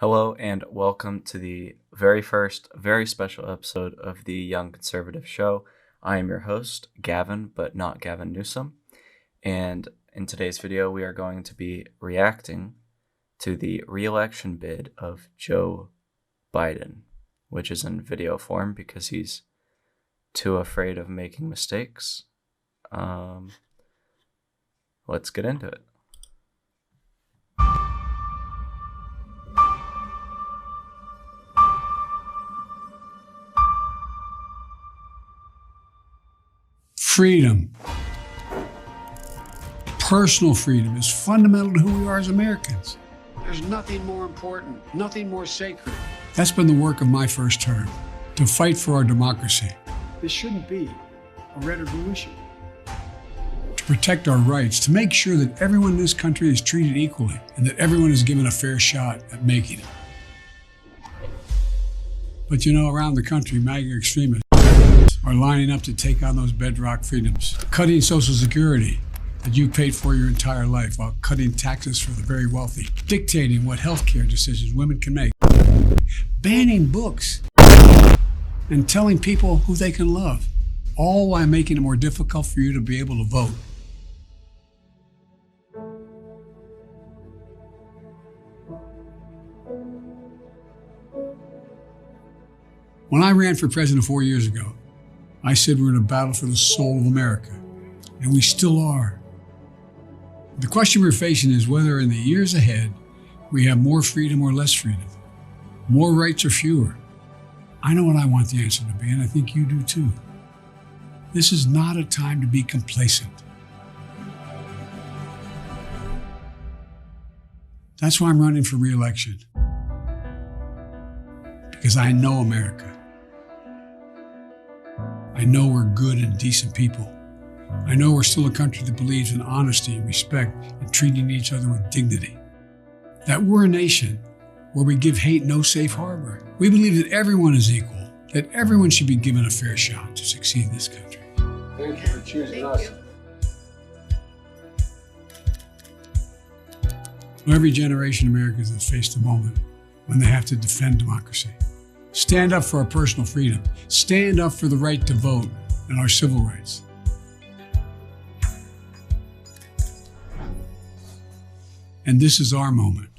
Hello and welcome to the very first, very special episode of the Young Conservative Show. I am your host, Gavin, but not Gavin Newsom. And in today's video, we are going to be reacting to the re-election bid of Joe Biden, which is in video form because he's too afraid of making mistakes. Let's get into it. Freedom, personal freedom is fundamental to who we are as Americans. There's nothing more important, nothing more sacred. That's been the work of my first term, to fight for our democracy. This shouldn't be a red revolution. To protect our rights, to make sure that everyone in this country is treated equally and that everyone is given a fair shot at making it. But around the country, MAGA extremists are lining up to take on those bedrock freedoms, cutting Social Security that you paid for your entire life while cutting taxes for the very wealthy, dictating what healthcare decisions women can make, banning books, and telling people who they can love, all while making it more difficult for you to be able to vote. When I ran for president 4 years ago, I said we're in a battle for the soul of America, and we still are. The question we're facing is whether in the years ahead, we have more freedom or less freedom, more rights or fewer. I know what I want the answer to be, and I think you do too. This is not a time to be complacent. That's why I'm running for re-election, because I know America. I know we're good and decent people. I know we're still a country that believes in honesty and respect and treating each other with dignity. That we're a nation where we give hate no safe harbor. We believe that everyone is equal, that everyone should be given a fair shot to succeed in this country. Thank you for choosing us. Every generation of Americans has faced a moment when they have to defend democracy. Stand up for our personal freedom. Stand up for the right to vote and our civil rights. And this is our moment.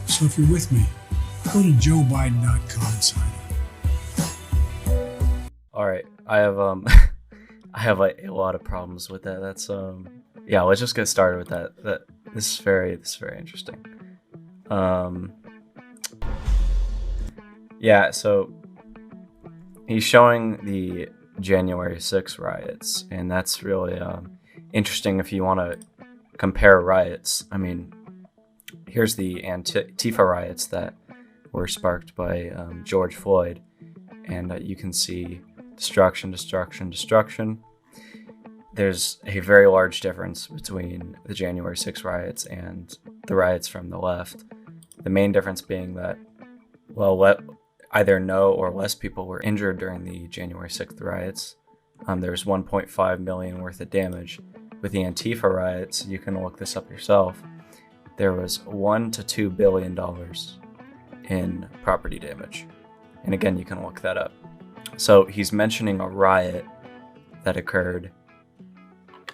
So if you're with me, go to joebiden.com and sign up. All right, I have I have a lot of problems with that. That's yeah. Let's just get started with that. This is very interesting. Yeah. So he's showing the January 6th riots, and that's really interesting if you want to compare riots. I mean, here's the Antifa riots that were sparked by George Floyd, and you can see destruction. There's a very large difference between the January 6th riots and the riots from the left. The main difference being that, either no or less people were injured during the January 6th riots. There's 1.5 million worth of damage. With the Antifa riots, you can look this up yourself, there was $1 to $2 billion in property damage. And again, you can look that up. So he's mentioning a riot that occurred,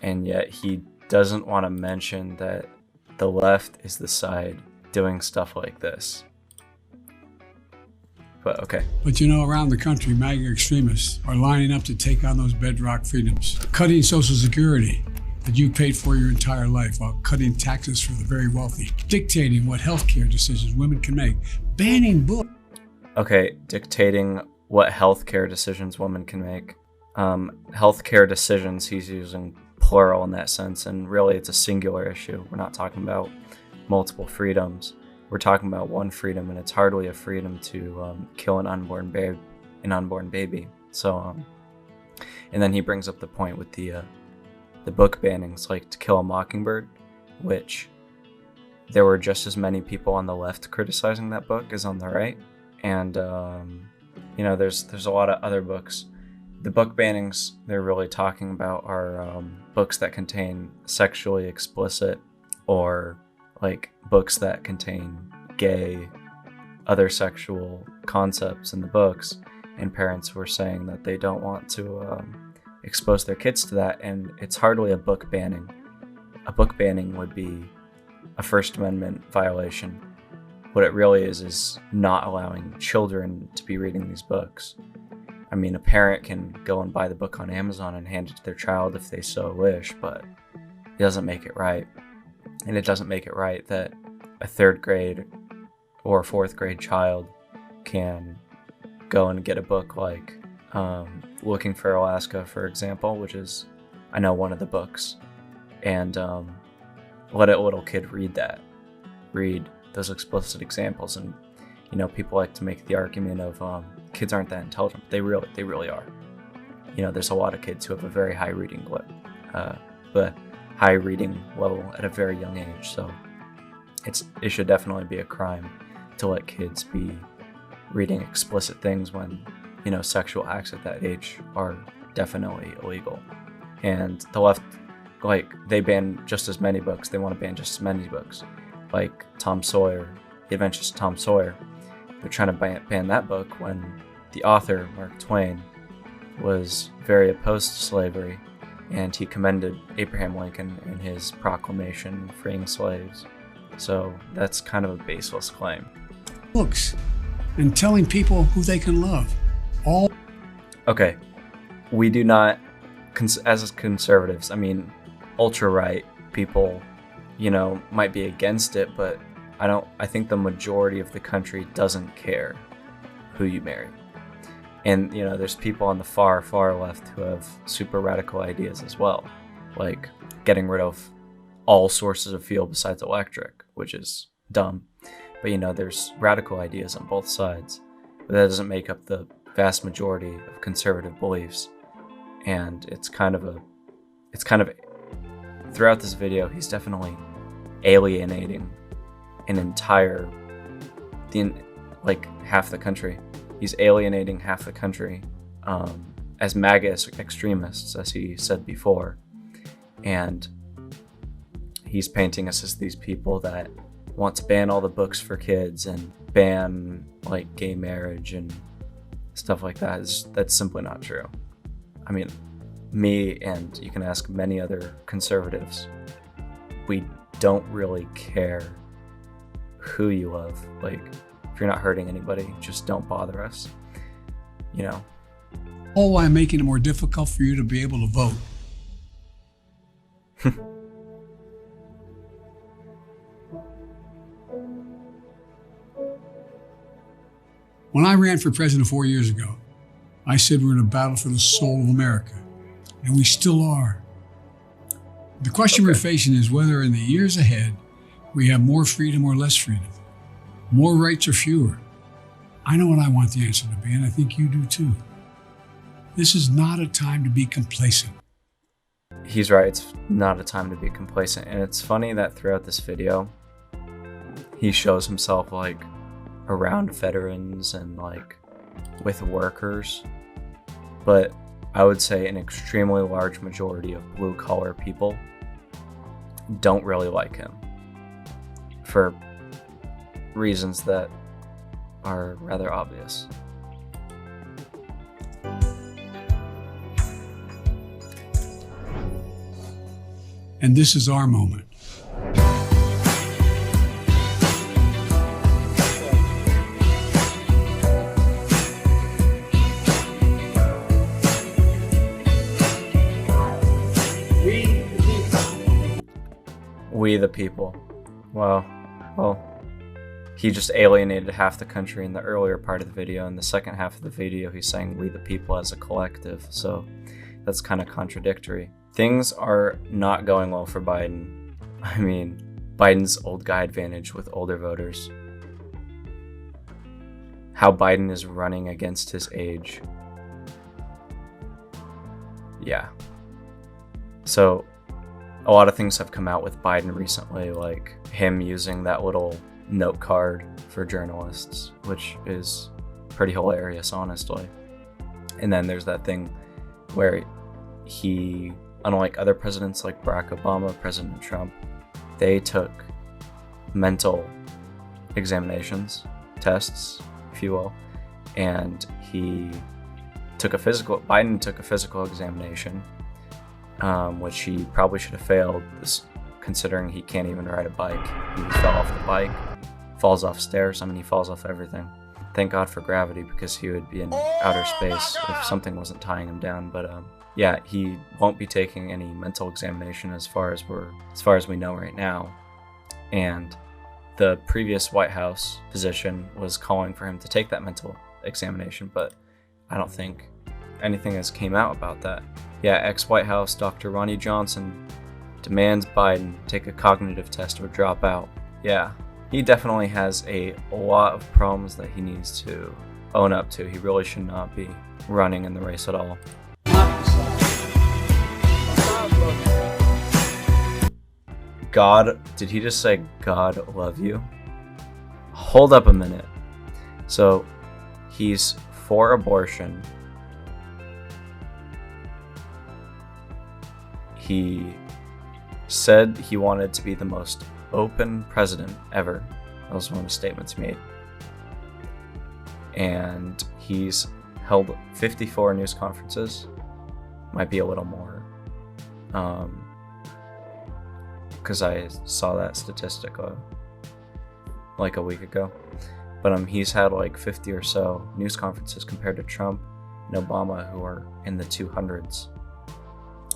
and yet he doesn't want to mention that the left is the side doing stuff like this. But okay. But around the country, MAGA extremists are lining up to take on those bedrock freedoms, cutting Social Security that you paid for your entire life while cutting taxes for the very wealthy, dictating what healthcare decisions women can make, banning books. Okay, dictating what healthcare decisions women can make. Healthcare decisions, he's using plural in that sense, and really it's a singular issue. We're not talking about multiple freedoms. We're talking about one freedom, and it's hardly a freedom to kill an unborn baby. So, and then he brings up the point with the the book bannings like To Kill a Mockingbird, which there were just as many people on the left criticizing that book as on the right. And, there's a lot of other books. The book bannings they're really talking about are books that contain sexually explicit or like books that contain gay, other sexual concepts in the books. And parents were saying that they don't want to expose their kids to that. And it's hardly a book banning. A book banning would be a First Amendment violation. What it really is not allowing children to be reading these books. I mean, a parent can go and buy the book on Amazon and hand it to their child if they so wish, but it doesn't make it right. And it doesn't make it right that a 3rd grade or 4th grade child can go and get a book like Looking for Alaska, for example, which is, I know, one of the books, and let a little kid read those explicit examples. And people like to make the argument of kids aren't that intelligent. They really are. There's a lot of kids who have a very high reading level at a very young age. So it should definitely be a crime to let kids be reading explicit things when sexual acts at that age are definitely illegal. And the left, they ban just as many books. They want to ban just as many books, like Tom Sawyer, The Adventures of Tom Sawyer. They're trying to ban that book when the author, Mark Twain, was very opposed to slavery, and he commended Abraham Lincoln in his proclamation freeing slaves. So that's kind of a baseless claim. Books and telling people who they can love. Okay, we do not, as conservatives, ultra-right people, might be against it, but I think the majority of the country doesn't care who you marry. And, there's people on the far, far left who have super radical ideas as well, like getting rid of all sources of fuel besides electric, which is dumb. But, there's radical ideas on both sides, but that doesn't make up the vast majority of conservative beliefs. And it's kind of throughout this video, he's definitely alienating half the country. He's alienating half the country as MAGA extremists, as he said before. And he's painting us as these people that want to ban all the books for kids and ban gay marriage and stuff like that. That's simply not true. Me, and you can ask many other conservatives, we don't really care who you love. If you're not hurting anybody, just don't bother us. All while making it more difficult for you to be able to vote. When I ran for president 4 years ago, I said we're in a battle for the soul of America, and we still are. The question we're facing is whether in the years ahead we have more freedom or less freedom, more rights or fewer. I know what I want the answer to be, and I think you do too. This is not a time to be complacent. He's right, it's not a time to be complacent. And it's funny that throughout this video, he shows himself around veterans and with workers. But I would say an extremely large majority of blue collar people don't really like him for reasons that are rather obvious. And this is our moment. We the people. Wow. Well, he just alienated half the country in the earlier part of the video. In the second half of the video, he's saying we the people as a collective. So that's kind of contradictory. Things are not going well for Biden. Biden's old guy advantage with older voters. How Biden is running against his age. Yeah. So a lot of things have come out with Biden recently, like him using that little note card for journalists, which is pretty hilarious, honestly. And then there's that thing where he, unlike other presidents like Barack Obama, President Trump, they took mental examinations, tests, if you will, and Biden took a physical examination, which he probably should have failed, considering he can't even ride a bike. He fell off the bike, falls off stairs. I mean, he falls off everything. Thank God for gravity, because he would be in outer space if something wasn't tying him down. But yeah, he won't be taking any mental examination as far as we know right now. And the previous White House position was calling for him to take that mental examination, but I don't think anything has came out about that. Yeah, ex-White House Dr. Ronnie Johnson demands Biden take a cognitive test or drop out. Yeah, he definitely has a lot of problems that he needs to own up to. He really should not be running in the race at all. God, did he just say God love you? Hold up a minute. So he's for abortion. He said he wanted to be the most open president ever. That was one of the statements he made. And he's held 54 news conferences. Might be a little more. Because I saw that statistic like a week ago. But he's had like 50 or so news conferences compared to Trump and Obama, who are in the 200s.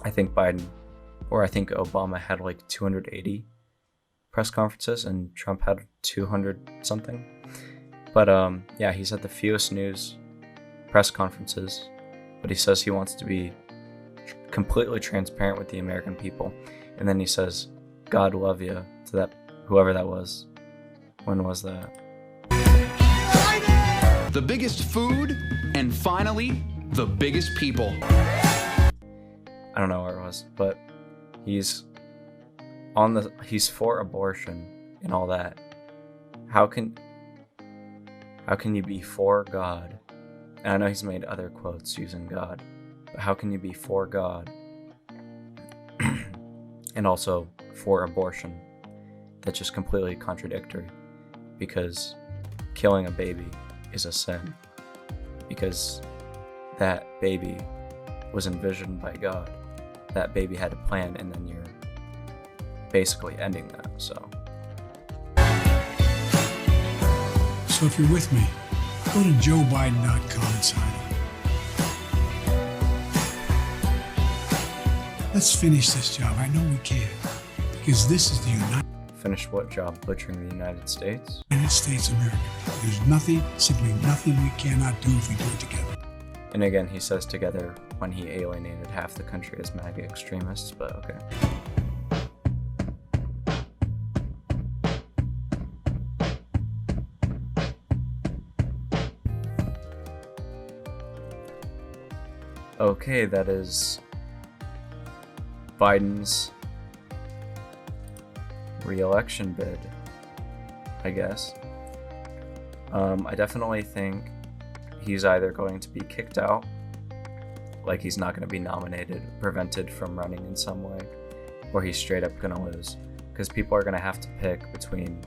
I think Obama had like 280 press conferences and Trump had 200 something. But yeah, he's had the fewest news press conferences, but he says he wants to be completely transparent with the American people. And then he says, God love you, to that whoever that was. When was that? The biggest food, and finally, the biggest people. I don't know where it was, but he's for abortion and all that. How can you be for God? And I know he's made other quotes using God, but how can you be for God and also for abortion? That's just completely contradictory, because killing a baby is a sin, because that baby was envisioned by God. That baby had a plan, and then you're basically ending that. So if you're with me, go to joebiden.com and sign up. Let's finish this job. I know we can, because this is the finish what job? Butchering the United States? United States of America. There's nothing, simply nothing we cannot do if we do it together. And again, he says together when he alienated half the country as MAGA extremists, but okay. Okay, that is Biden's re-election bid, I guess. I definitely think he's either going to be kicked out, like he's not going to be nominated, prevented from running in some way, or he's straight up going to lose, because people are going to have to pick between,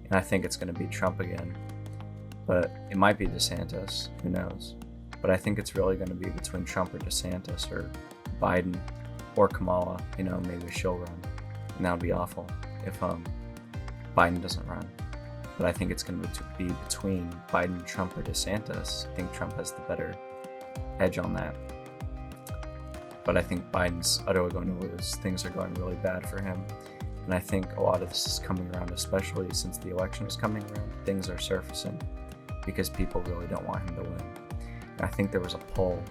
and I think it's going to be Trump again, but it might be DeSantis, who knows. But I think it's really going to be between Trump or DeSantis or Biden or Kamala. Maybe she'll run, and that would be awful if Biden doesn't run. But I think it's going to be between Biden, Trump, or DeSantis. I think Trump has the better edge on that. But I think Biden's utterly going to lose. Things are going really bad for him. And I think a lot of this is coming around, especially since the election is coming around. Things are surfacing because people really don't want him to win. And I think there was a poll,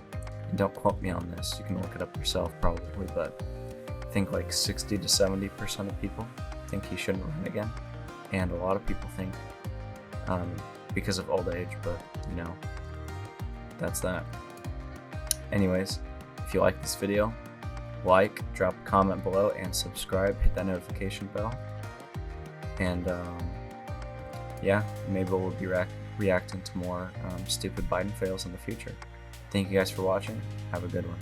and don't quote me on this, you can look it up yourself probably, but I think like 60 to 70% of people think he shouldn't run again. And a lot of people think because of old age, but that's that. Anyways, if you like this video, like, drop a comment below, and subscribe. Hit that notification bell. And yeah, maybe we'll be reacting to more stupid Biden fails in the future. Thank you guys for watching. Have a good one.